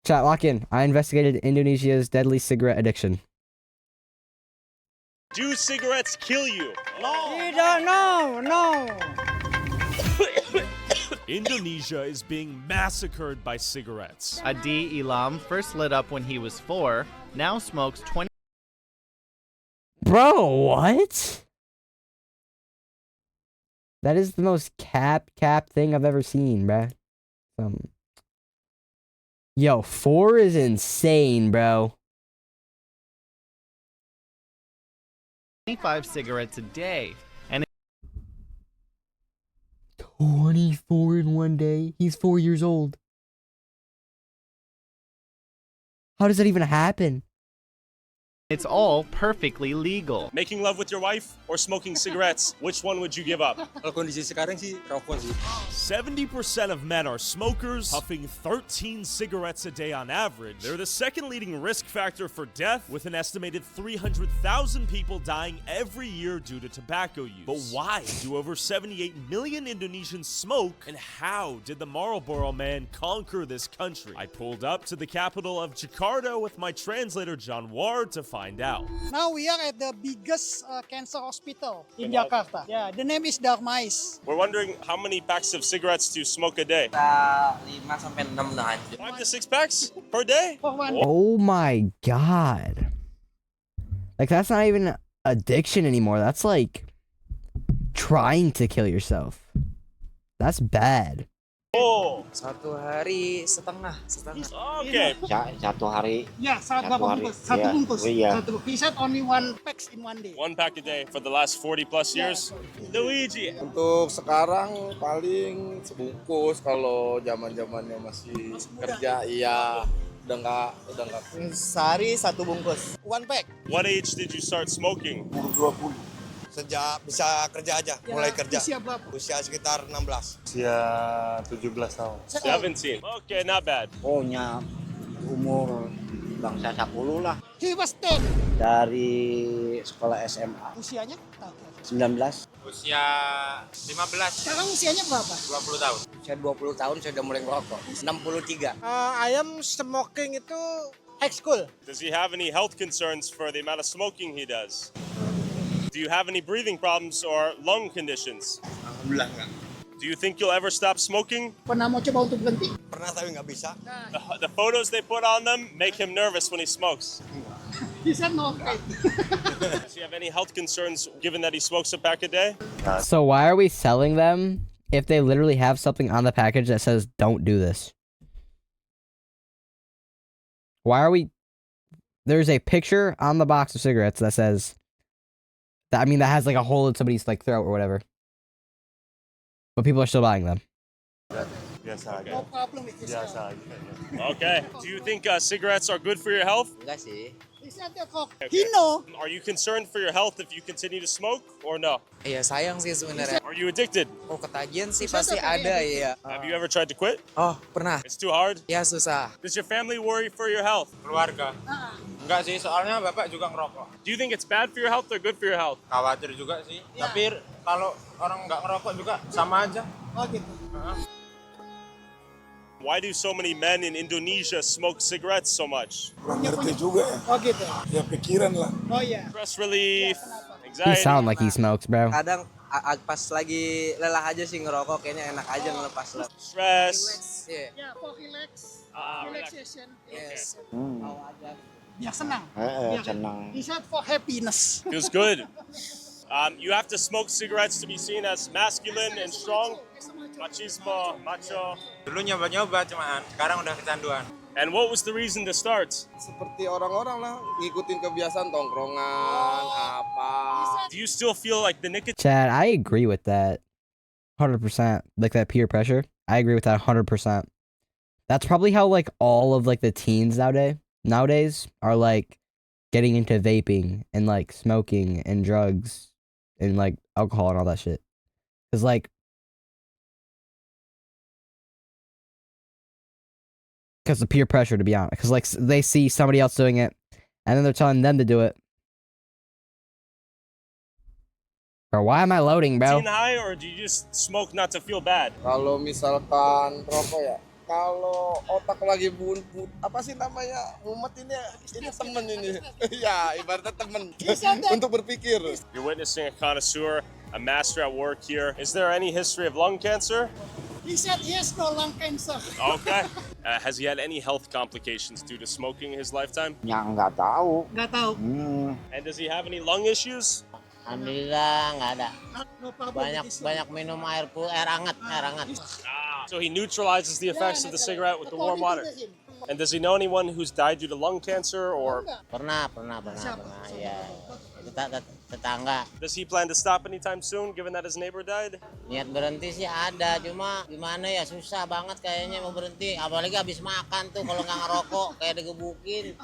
Chat, lock in. I investigated Indonesia's deadly cigarette addiction. Do cigarettes kill you? No. Indonesia is being massacred by cigarettes. Adi Ilam first lit up when he was 4, now smokes 20. Bro, what? That is the most cap thing I've ever seen, bruh. Yo, 4 is insane, bro. 25 cigarettes a day. And 24 in one day? He's 4 years old. How does that even happen? it's all perfectly legal. Making love with your wife or smoking cigarettes? Which one would you give up? Kalau kondisi sekarang sih rokok sih. 70% of men are smokers, puffing 13 cigarettes a day on average. They're the second leading risk factor for death, with an estimated 300,000 people dying every year due to tobacco use. But why do over 78 million Indonesians smoke, and how did the Marlboro Man conquer this country? I pulled up to the capital of Jakarta with my translator John Ward to find out. Now we are at the biggest cancer hospital in Jakarta. Yeah, the name is Darmais. We're wondering how many packs of cigarettes do you smoke a day? 5 sampai 6 na. 5 to 6 packs per day? For one. Oh my god. Like, that's not even addiction anymore. That's like trying to kill yourself. That's bad. Oh, 1 hari setengah. okay. Satu hari. Yeah, Satu satu hari. bungkus. Satu Yeah. bungkus. Yeah. Satu. He said only one packs in one day. 1 pack a day for the last 40 plus years. Luigi. Untuk sekarang paling sebungkus, kalau zamannya masih kerja, iya udah nggak. Sehari 1 bungkus. One pack. What age did you start smoking? Umur 20. Sejak bisa kerja aja, mulai kerja. Usia berapa? Usia sekitar 16. Usia 17 tahun. 17. Okay, not bad. Pokoknya umur bangsa 10 lah. He was 10. Dari sekolah SMA. Usianya? 19. Usia 15. Sekarang usianya berapa? 20 tahun. Usia 20 tahun saya udah mulai ngerokok. 63. I am smoking itu high school. Does he have any health concerns for the amount of smoking he does? Do you have any breathing problems or lung conditions? Alhamdulillah enggak. Do you think you'll ever stop smoking? Pernah mau coba untuk berhenti? Pernah tapi nggak bisa. The photos they put on them make him nervous when he smokes. He said no. Does he have any health concerns given that he smokes a pack a day? So why are we selling them if they literally have something on the package that says don't do this? Why are we... There's a picture on the box of cigarettes that says... that has like a hole in somebody's like throat or whatever. But people are still buying them. Biasa aja. No problem with this. Biasa aja. Okay. Do you think cigarettes are good for your health? Enggak sih. He said the cock. He know. Are you concerned for your health if you continue to smoke or no? Iya sayang sih sebenarnya. Are you addicted? Oh ketagihan sih pasti ada ya. Have you ever tried to quit? Oh pernah. It's too hard? Ya susah. Does your family worry for your health? Keluarga. Enggak sih, soalnya bapak juga ngerokok. Do you think it's bad for your health or good for your health? Khawatir juga sih. Tapi kalau orang nggak ngerokok juga sama aja. Oh gitu. Why do so many men in Indonesia smoke cigarettes so much? Kurang ngerti juga ya. Oh gitu. Ya pikiran lah. Oh iya. Stress relief, He anxiety. sound like he smokes, bro. Kadang pas lagi lelah aja sih ngerokok, kayaknya enak aja ngelepas lah. Stress. Iya. Yeah, for relax. relax. Relaxation. Yes. Biar senang. Biar Senang. He said for happiness. Feels good. You have to smoke cigarettes to be seen as masculine and strong. Machismo, macho. Dulu nyoba-nyoba cuman, sekarang udah kecanduan. And what was the reason to start? Seperti orang-orang lah, ngikutin kebiasaan tongkrongan, apa. Do you still feel like the nicotine Chad, I agree with that. 100%. Like that peer pressure. I agree with that 100%. That's probably how like all of like the teens nowadays are like getting into vaping and like smoking and drugs and like alcohol and all that shit. Cause like the peer pressure, to be honest. Cause like they see somebody else doing it and then they're telling them to do it. Bro, why am I loading, bro? high, or do you just smoke not to feel bad? Kalau misalkan rokok ya, Kalau otak lagi apa sih namanya? Mumet ini temen ini. Ya, ibaratnya temen untuk berpikir. You're witnessing a connoisseur, a master at work here. Is there any history of lung cancer? He said he has no lung cancer. Okay. Has he had any health complications due to smoking in his lifetime? Ya nggak tahu. Nggak tahu. And does he have any lung issues? Alhamdulillah nggak ada. No problem. Banyak minum air hangat. So he neutralizes the effects of the cigarette with the warm water. And does he know anyone who's died due to lung cancer or Pernah. Ya, tetangga. does he plan to stop anytime soon given that his neighbor died? Niat berhenti sih ada, cuma gimana ya susah banget kayaknya mau berhenti. Apalagi habis makan tuh kalau nggak ngerokok kayak digebukin.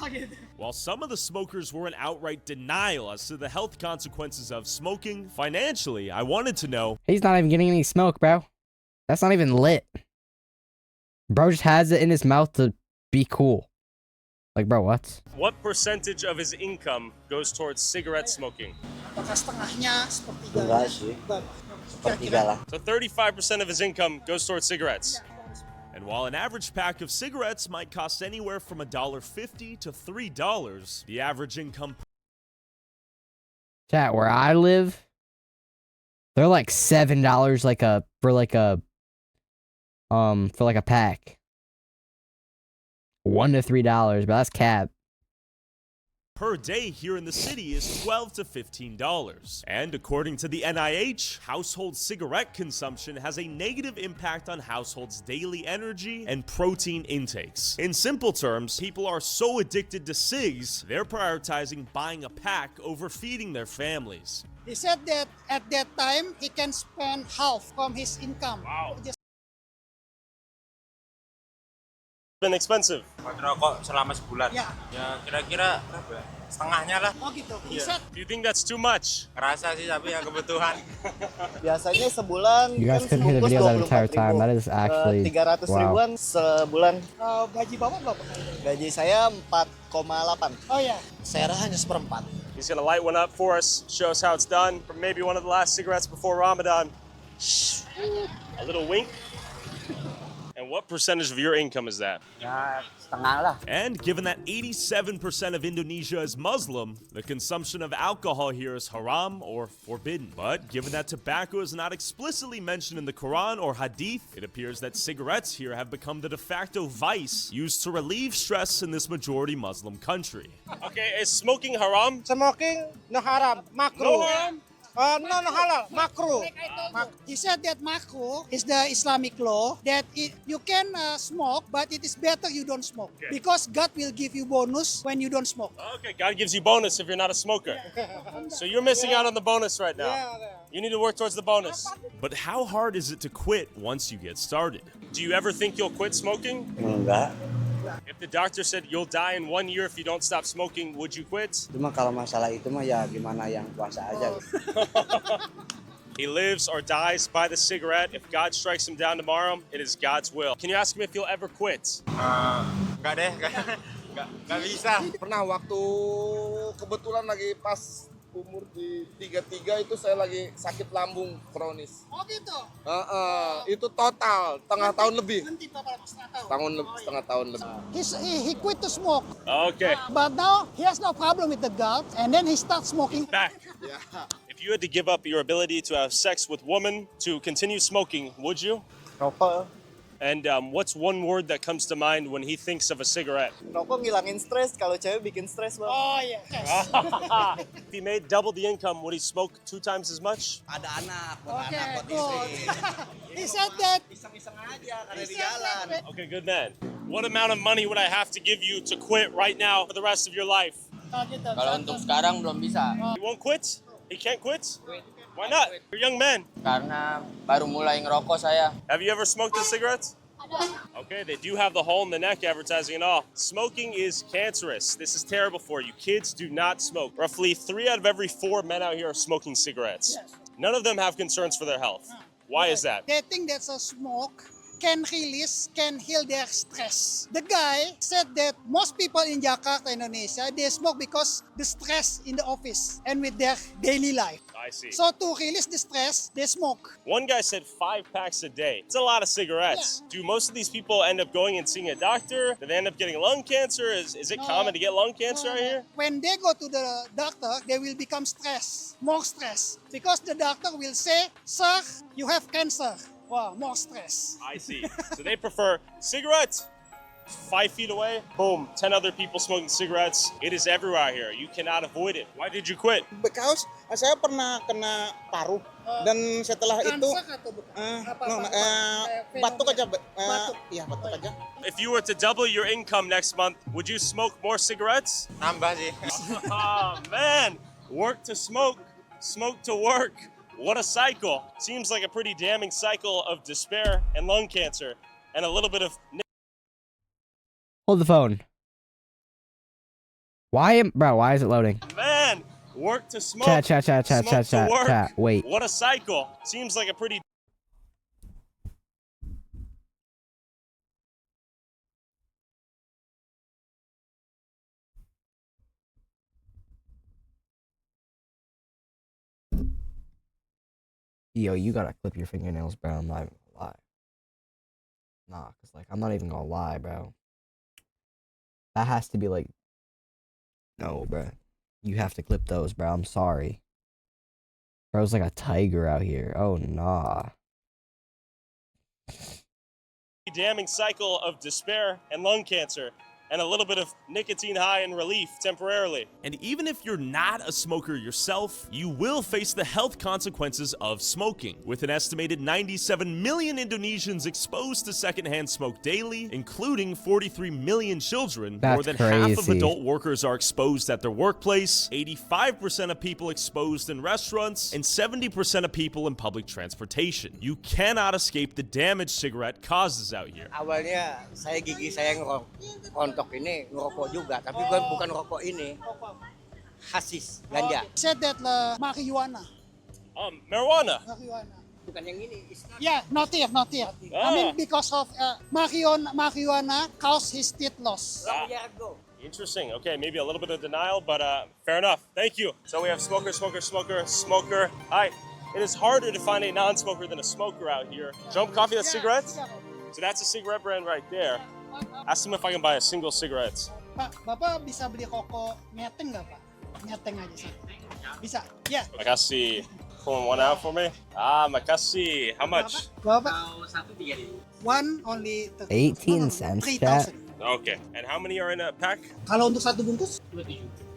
While some of the smokers were in outright denial as to the health consequences of smoking, financially, I wanted to know, He's not even getting any smoke, bro. That's not even lit. Bro just has it in his mouth to be cool. Like, bro, what? what percentage of his income goes towards cigarette smoking? Apakah setengahnya, sepertiganya? Enggak sih. Sepertiga lah. So 35% of his income goes towards cigarettes. And while an average pack of cigarettes might cost anywhere from $1.50 to $3, the average income Chat, where I live, they're like $7 for a pack. $1 to $3, but that's cap. per day here in the city is $12 to $15. And according to the NIH, household cigarette consumption has a negative impact on households' daily energy and protein intakes. In simple terms, people are so addicted to cigs, they're prioritizing buying a pack over feeding their families. He said that at that time, he can spend half from his income. Wow. Just Been expensive. Buat rokok selama sebulan. Ya. Ya kira-kira berapa ya? Setengahnya lah. Oh gitu. He Iya. said Do you think that's too much? Ngerasa sih tapi ya kebutuhan. Biasanya sebulan You guys kan couldn't hear the sebungkus video that entire 24.000. time. That is actually 300 wow. ribuan sebulan. gaji bapak berapa? Gaji saya 4,8. Oh ya. Saya hanya seperempat. He's gonna light one up for us, show us how it's done from maybe one of the last cigarettes before Ramadan. A little wink. And what percentage of your income is that? Ya setengah lah. And given that 87% of Indonesia is Muslim, the consumption of alcohol here is haram or forbidden. But given that tobacco is not explicitly mentioned in the Quran or Hadith, it appears that cigarettes here have become the de facto vice used to relieve stress in this majority Muslim country. Okay, is smoking haram? Smoking no haram, makruh. No haram? No halal, makruh. He said that makruh is the Islamic law that you can smoke, but it is better you don't smoke because God will give you bonus when you don't smoke. Okay, God gives you bonus if you're not a smoker. So you're missing out on the bonus right now. You need to work towards the bonus. But how hard is it to quit once you get started? Do you ever think you'll quit smoking? Enggak. If the doctor said you'll die in 1 year if you don't stop smoking, would you quit? Cuma kalau masalah itu mah ya gimana yang puasa aja. He lives or dies by the cigarette. If God strikes him down tomorrow, it is God's will. Can you ask him if he'll ever quit? Enggak deh, enggak bisa. Pernah waktu kebetulan lagi pas umur di 33 itu saya lagi sakit lambung kronis. Oh gitu. Itu total setengah tahun lebih. Nanti berapa lama? Setengah tahun. Setengah tahun lebih. He quit to smoke, Okay, but now he has no problem with the gout, and then he starts smoking. back. If you had to give up your ability to have sex with women to continue smoking, would you? Rokok. And what's one word that comes to mind when he thinks of a cigarette? Rokok ngilangin stres, kalau cewek bikin stres, Bang. Oh yeah. If he made double the income, would he smoke 2 times as much? Ada anak, Okay, buat good. istri. He said that. Iseng-iseng aja karena di He said jalan. that- Okay, good man. What amount of money would I have to give you to quit right now for the rest of your life? Oh, gitu. Kalau untuk sekarang belum bisa, He won't quit? He can't quit? Why not? You're a young man. karena baru mulai ngerokok saya. Have you ever smoked a cigarette? Okay, they do have the hole in the neck advertising and all. Smoking is cancerous. This is terrible for you. Kids do not smoke. Roughly 3 out of every 4 men out here are smoking cigarettes. None of them have concerns for their health. Why is that? They think that a smoke can heal their stress. The guy said that most people in Jakarta, Indonesia, they smoke because the stress in the office and with their daily life. I see. So to release the stress, they smoke. One guy said 5 packs a day. It's a lot of cigarettes. Do most of these people end up going and seeing a doctor? Do they end up getting lung cancer? Is it No. common to get lung cancer out here? When they go to the doctor, they will become stressed, more stress. Because the doctor will say, sir, you have cancer. Wow, more stress. I see. So they prefer cigarettes. 5 feet away, boom, 10 other people smoking cigarettes. It is everywhere out here. You cannot avoid it. Why did you quit? Because saya pernah kena paru dan setelah itu Cancer atau bukan? batuk aja, Batuk. iya batuk aja. If you were to double your income next month, would you smoke more cigarettes? Nambah sih. Oh man, work to smoke, smoke to work. What a cycle. Seems like a pretty damning cycle of despair and lung cancer and a little bit of... Hold the phone. Why is it loading? Man, work to smoke, Chat. smoke to work. Wait. What a cycle. Seems like a pretty... Yo, you gotta clip your fingernails, bro. I'm not even gonna lie. Nah, cause like I'm not even gonna lie, bro. That has to be like, no, bro. You have to clip those, bro. I'm sorry. Bro's like a tiger out here. Oh nah. damning cycle of despair and lung cancer, and a little bit of nicotine high and relief temporarily. And even if you're not a smoker yourself, you will face the health consequences of smoking. With an estimated 97 million Indonesians exposed to secondhand smoke daily, including 43 million children, more than half of adult workers are exposed at their workplace, 85% of people exposed in restaurants, and 70% of people in public transportation. You cannot escape the damage cigarette causes out here. Awalnya saya gigi saya ngerontok ini ngerokok juga, tapi bukan rokok ini, hasis, ganja. Said that marijuana. Marijuana. Marijuana. Bukan yang ini. Yeah, not here. I mean, because of marijuana caused his teeth loss. Interesting. Okay, maybe a little bit of denial, but fair enough. Thank you. So we have smoker. Hi. It is harder to find a non-smoker than a smoker out here. Jump Coffee, that's cigarettes? So that's a cigarette brand right there. Ask him if I can buy a single cigarettes. Pak, Bapak bisa beli rokok ngeteng nggak, Pak? Ngeteng aja satu. Bisa? Yeah. Makasih. Pulling one out for me? Makasih. How much? Bapak? One only 18 cents, chat. Okay. And how many are in a pack? Kalau untuk satu bungkus?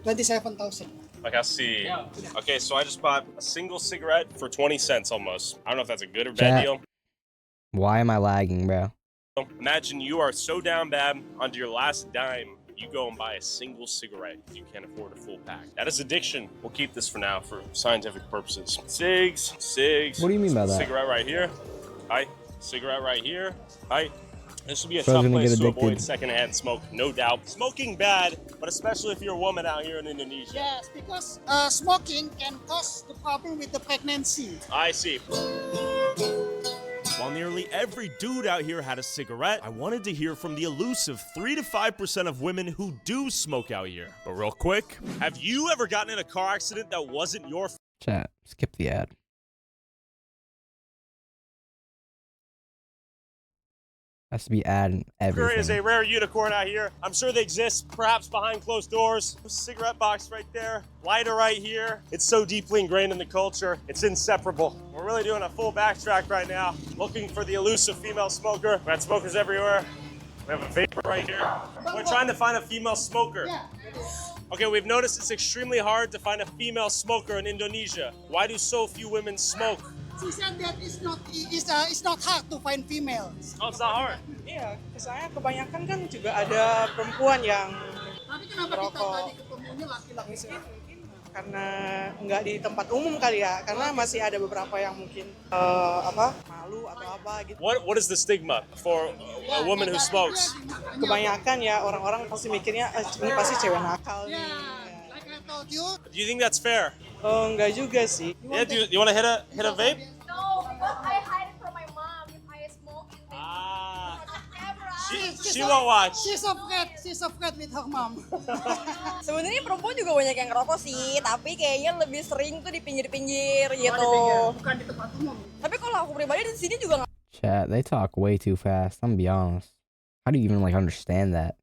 27,000. Makasih. Okay, so I just bought a single cigarette for 20 cents almost. I don't know if that's a good or bad deal. Why am I lagging, bro? Imagine you are so down bad, onto your last dime, you go and buy a single cigarette if you can't afford a full pack. That is addiction. We'll keep this for now for scientific purposes. Cigs. What do you mean by that? Cigarette right here. Hi. Cigarette right here. Hi. This would be a Bro's tough gonna place get to addicted. avoid secondhand smoke, no doubt. Smoking bad, but especially if you're a woman out here in Indonesia. Yes, because smoking can cause the problem with the pregnancy. I see. While nearly every dude out here had a cigarette, I wanted to hear from the elusive 3 to 5% of women who do smoke out here. But real quick, have you ever gotten in a car accident that wasn't your Chat, skip the ad. Has to be ad and everything. is a rare unicorn out here. I'm sure they exist, perhaps behind closed doors. Cigarette box right there, lighter right here. It's so deeply ingrained in the culture, it's inseparable. We're really doing a full backtrack right now, looking for the elusive female smoker. We had smokers everywhere. We have a vapor right here. We're trying to find a female smoker. Okay, we've noticed it's extremely hard to find a female smoker in Indonesia. Why do so few women smoke? She said that it's not hard to find females. Oh, it's not hard. Iya, saya kebanyakan kan juga ada perempuan yang Tapi kenapa kita tadi ketemunya laki-laki semua? karena nggak di tempat umum kali ya, karena masih ada beberapa yang mungkin malu atau apa gitu. What is the stigma for a woman who smokes? Kebanyakan ya orang-orang pasti mikirnya ini pasti cewek nakal nih. Like I told you. Do you think that's fair? Oh, enggak juga sih. Yeah, you want to hit a vape? No, because I hide it from my mom if I smoke in the She won't watch. She's afraid with her mom. Sebenarnya perempuan juga banyak yang ngerokok sih, tapi kayaknya lebih sering tuh di pinggir-pinggir gitu. Bukan di tempat umum. Tapi kalau aku pribadi di sini juga nggak. Chat, they talk way too fast. I'm gonna be honest. How do you even like understand that?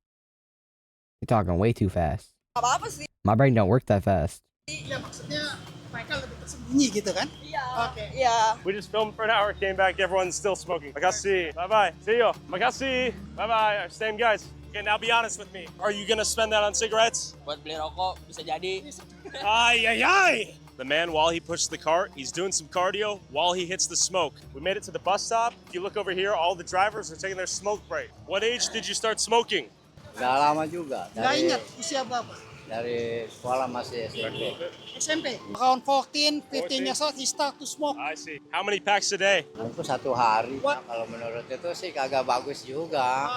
They're talking way too fast. Apa-apa sih. My brain don't work that fast. Iya, maksudnya mereka lebih tersembunyi gitu kan? Iya. Oke. Iya. We just filmed for an hour, came back, everyone's still smoking. Makasi. Bye-bye. See you. Makasi. Bye-bye. Same guys. Okay, now be honest with me. Are you gonna spend that on cigarettes? Buat beli rokok bisa jadi. Ay, ay, ay! The man, while he pushed the cart, he's doing some cardio while he hits the smoke. We made it to the bus stop. If you look over here, all the drivers are taking their smoke break. What age did you start smoking? Udah lama juga. Nggak ingat usia berapa? Dari sekolah masih SMP. SMP. Around 14, 15 years old, he start to smoke. I see. How many packs a day? Itu 1 hari. Nah, kalau menurut itu sih kagak bagus juga.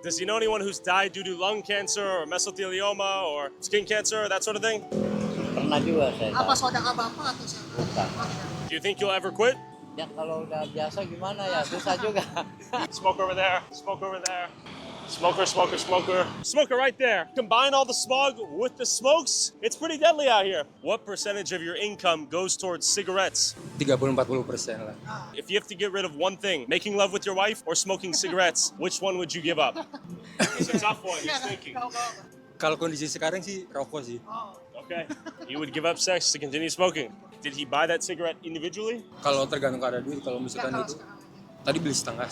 Does he know anyone who's died due to lung cancer or mesothelioma or skin cancer, that sort of thing? Pernah juga saya tahu. Apa saudara bapak atau siapa? Bukan. Do you think you'll ever quit? Ya kalau udah biasa gimana ya, susah juga. Smoke over there. Smoke over there. Smoker, smoker, smoker. Smoker right there. Combine all the smog with the smokes, it's pretty deadly out here. What percentage of your income goes towards cigarettes? 30-40% lah. If you have to get rid of one thing, making love with your wife or smoking cigarettes, which one would you give up? It's a tough one, he's thinking. Kalau kondisi sekarang sih rokok sih. Okay. You would give up sex to continue smoking. Did he buy that cigarette individually? Kalau tergantung ada duit, kalau misalkan itu tadi beli setengah.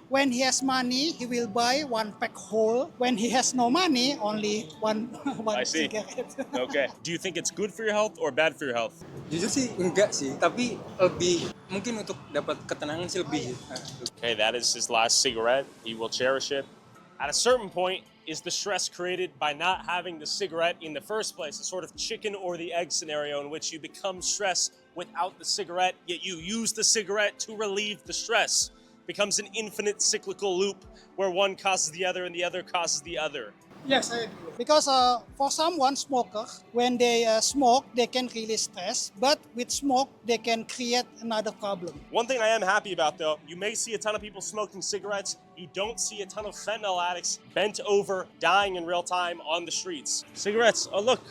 When he has money, he will buy 1 pack whole. When he has no money, only one I see. cigarette. Okay. Do you think it's good for your health or bad for your health? Jujur sih enggak sih, tapi lebih mungkin untuk dapat ketenangan sih lebih. Okay, that is his last cigarette. He will cherish it. At a certain point, is the stress created by not having the cigarette in the first place? A sort of chicken or the egg scenario in which you become stressed without the cigarette, yet you use the cigarette to relieve the stress. Becomes an infinite cyclical loop where one causes the other and the other causes the other. Yes, I agree. Because for someone smoker, when they smoke, they can release stress. But with smoke, they can create another problem. One thing I am happy about though, you may see a ton of people smoking cigarettes. You don't see a ton of fentanyl addicts bent over, dying in real time on the streets. Cigarettes, oh look.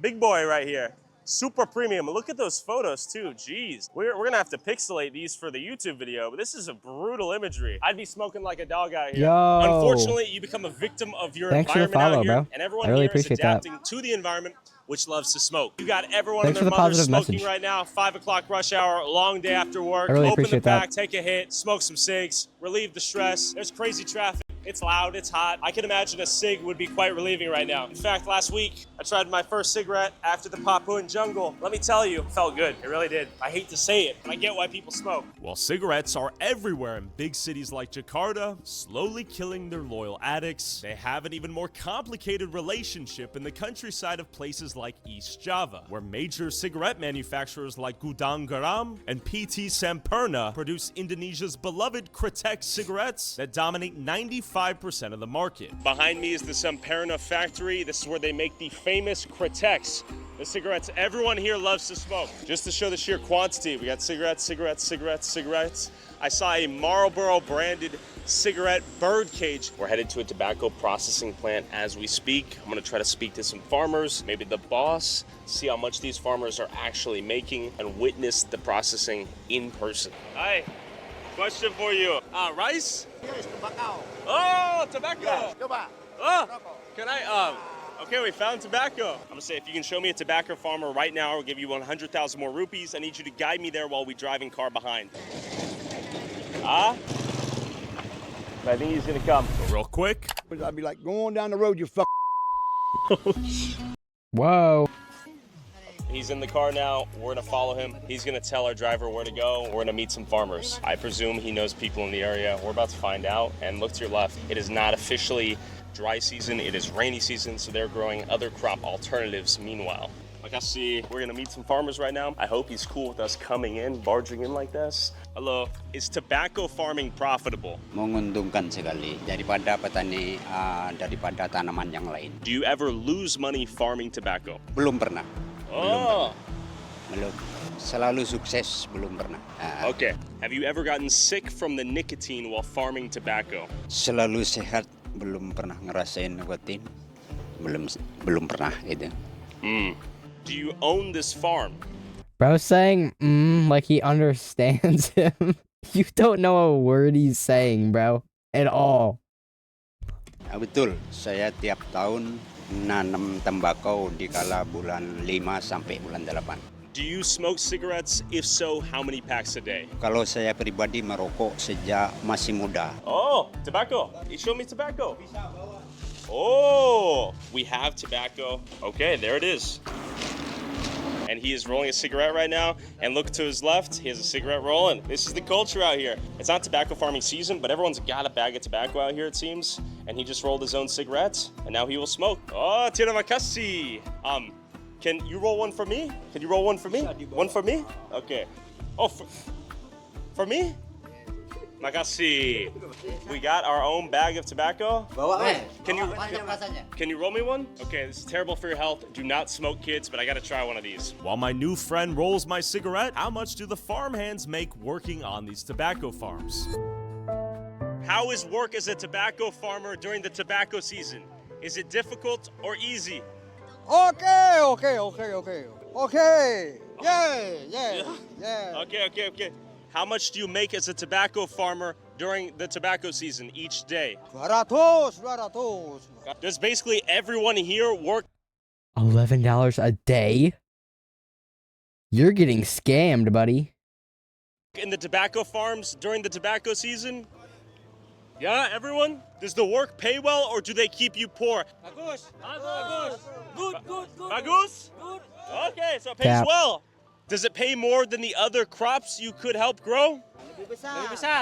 Big boy right here. Super premium. Look at those photos too. Jeez. We're gonna have to pixelate these for the YouTube video, but this is a brutal imagery. I'd be smoking like a dog out here. Yo. Unfortunately, you become a victim of your Thanks for the environment follow, out here, bro. and everyone I really here is appreciate that. adapting to the environment, which loves to smoke. You got everyone Thanks and for their the mothers positive smoking message. right now. 5 o'clock rush hour, long day after work. I really Open the appreciate that. pack, take a hit, smoke some cigs, relieve the stress. There's crazy traffic. It's loud, it's hot. I can imagine a cig would be quite relieving right now. In fact, last week, I tried my first cigarette after the Papuan jungle. Let me tell you, it felt good. It really did. I hate to say it, but I get why people smoke. While cigarettes are everywhere in big cities like Jakarta, slowly killing their loyal addicts, they have an even more complicated relationship in the countryside of places like East Java, where major cigarette manufacturers like Gudang Garam and PT Sampurna produce Indonesia's beloved Kretek cigarettes that dominate 95% of the market. Behind me is the Sampurna factory. This is where they make the famous Kreteks, the cigarettes everyone here loves to smoke. Just to show the sheer quantity, we got cigarettes. I saw a Marlboro branded cigarette bird cage. We're headed to a tobacco processing plant as we speak. I'm gonna try to speak to some farmers, maybe the boss, see how much these farmers are actually making and witness the processing in person. Hi, question for you. Rice? Yes, tobacco. Oh, tobacco. Coba. Oh, can I, okay, we found tobacco. I'm gonna say, if you can show me a tobacco farmer right now, I'll give you 100,000 more rupees. I need you to guide me there while we drive in car behind. I think he's gonna come. But real quick. I'd be like, go on down the road, you fuck. Whoa. He's in the car now. We're gonna follow him. He's gonna tell our driver where to go. We're gonna meet some farmers. I presume he knows people in the area. We're about to find out. And look to your left. It is not officially dry season. It is rainy season, so they're growing other crop alternatives meanwhile. Like I see, we're gonna meet some farmers right now. I hope he's cool with us coming in, barging in like this. Hello, is tobacco farming profitable? Menguntungkan sekali daripada petani daripada tanaman yang lain. Do you ever lose money farming tobacco? Belum pernah. Oh. Belum. Selalu sukses, belum pernah. Okay. Have you ever gotten sick from the nicotine while farming tobacco? Selalu sehat, belum pernah ngerasain nikotin. Belum pernah itu. Do you own this farm? Bro saying like he understands him. You don't know a word he's saying, bro, at all. Betul, saya tiap tahun nanam tembakau di kala bulan 5 sampai bulan 8. Do you smoke cigarettes? If so, how many packs a day? Kalau saya pribadi merokok sejak masih muda. Oh, tobacco. You show me tobacco. Oh, we have tobacco. Okay, there it is. And he is rolling a cigarette right now. And look to his left, he has a cigarette rolling. This is the culture out here. It's not tobacco farming season, but everyone's got a bag of tobacco out here, it seems. And he just rolled his own cigarettes, and now he will smoke. Oh, terima kasih. Can you roll one for me? Can you roll one for me? One for me? Okay. Oh, for me? Makasih. We got our own bag of tobacco. Can you roll me one? Okay, this is terrible for your health. Do not smoke, kids, but I gotta try one of these. While my new friend rolls my cigarette, how much do the farmhands make working on these tobacco farms? How is work as a tobacco farmer during the tobacco season? Is it difficult or easy? Okay. Yeah. Okay. How much do you make as a tobacco farmer during the tobacco season each day? 200. Does basically everyone here work $11 a day? You're getting scammed, buddy. in the tobacco farms during the tobacco season? Yeah, everyone? Does the work pay well or do they keep you poor? Bagus. Good. Bagus? Good. Okay, so it pays Cap. well. Does it pay more than the other crops you could help grow? Lebih besar.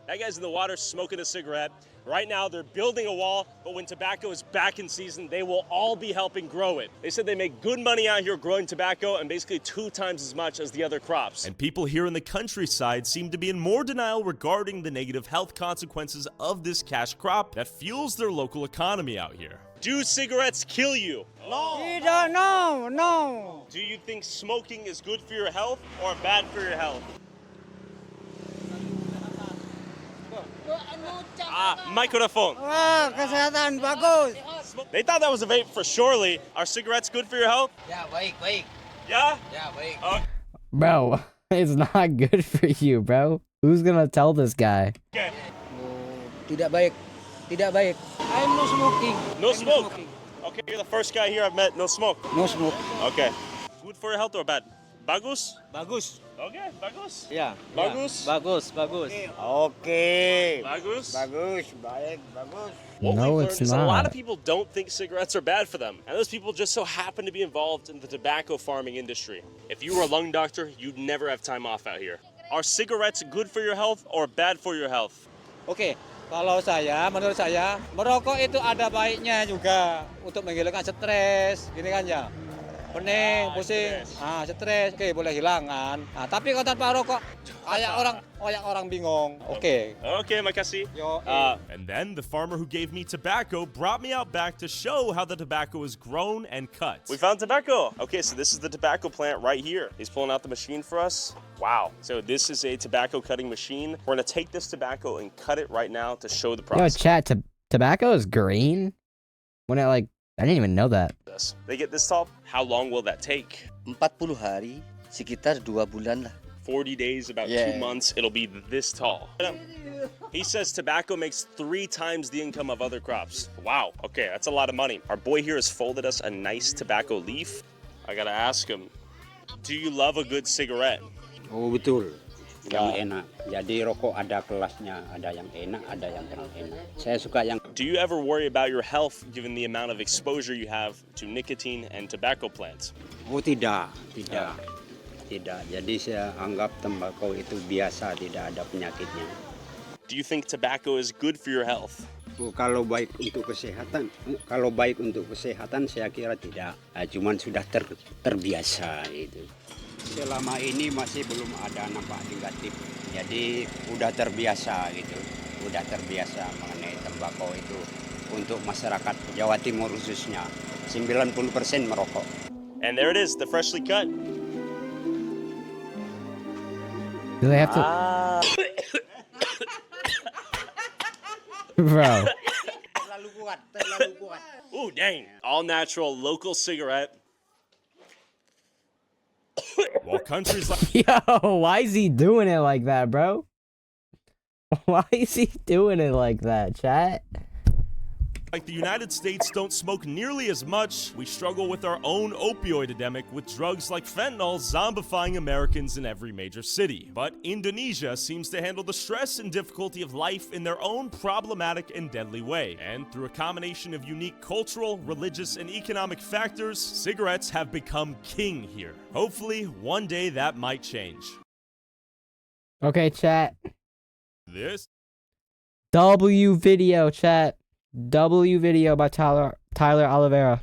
That guy's in the water smoking a cigarette. Right now, they're building a wall, but when tobacco is back in season, they will all be helping grow it. They said they make good money out here growing tobacco and basically 2 times as much as the other crops. And people here in the countryside seem to be in more denial regarding the negative health consequences of this cash crop that fuels their local economy out here. Do cigarettes kill you? No. Do you think smoking is good for your health or bad for your health? Microphone. Kesehatan bagus. They thought that was a vape for surely. Are cigarettes good for your health? Ya, baik. Yeah? Ya, baik. Bro, it's not good for you, bro. Who's gonna tell this guy? Okay. Tidak baik. I'm no smoking. No smoke? Okay, you're the first guy here I've met no smoke. No smoke. Okay. Good for your health or bad? Bagus? Bagus. Okay, bagus. Ya. Bagus? Bagus. Okay. Bagus? Baik, bagus. What No, we've it's learned is a lot not. of people don't think cigarettes are bad for them. And those people just so happen to be involved in the tobacco farming industry. If you were a lung doctor, you'd never have time off out here. Are cigarettes good for your health or bad for your health? Oke, menurut saya, merokok itu ada baiknya juga untuk menghilangkan stres, gini kan ya. Pening, pusing, stres, oke boleh hilangan. Tapi kalau tanpa rokok, kayak orang bingung. Oke. Okay, makasih. Yo. And then the farmer who gave me tobacco brought me out back to show how the tobacco is grown and cut. We found tobacco. Okay, so this is the tobacco plant right here. He's pulling out the machine for us. Wow. So this is a tobacco cutting machine. We're gonna take this tobacco and cut it right now to show the Yo, process. chat, tobacco is green? I didn't even know that. They get this tall. How long will that take? 40 hari, sekitar 2 bulan lah. 40 days, about 2 months, it'll be this tall. He says tobacco makes 3 times the income of other crops. Wow, okay, that's a lot of money. Our boy here has folded us a nice tobacco leaf. I gotta ask him, do you love a good cigarette? Oh, betul. Yang enak. Jadi rokok ada kelasnya, ada yang enak, ada yang kurang enak. Saya suka yang. Do you ever worry about your health given the amount of exposure you have to nicotine and tobacco plants? Oh, tidak. Jadi saya anggap tembakau itu biasa, tidak ada penyakitnya. Do you think tobacco is good for your health? Kalau baik untuk kesehatan, saya kira tidak. Cuman sudah terbiasa itu. Selama ini masih belum ada nampak negatif. Jadi udah terbiasa gitu. Udah terbiasa mengenai tembakau itu untuk masyarakat Jawa Timur khususnya. 90% merokok. And there it is, the freshly cut. Do they have to? Bro. Ooh, dang. All natural, local cigarette. While countries like Yo, why is he doing it like that, bro? Why is he doing it like that, chat? the United States don't smoke nearly as much, we struggle with our own opioid epidemic with drugs like fentanyl zombifying Americans in every major city. But Indonesia seems to handle the stress and difficulty of life in their own problematic and deadly way. And through a combination of unique cultural, religious, and economic factors, cigarettes have become king here. Hopefully, one day that might change. Okay, chat. This W video, chat. W video by Tyler Oliveira.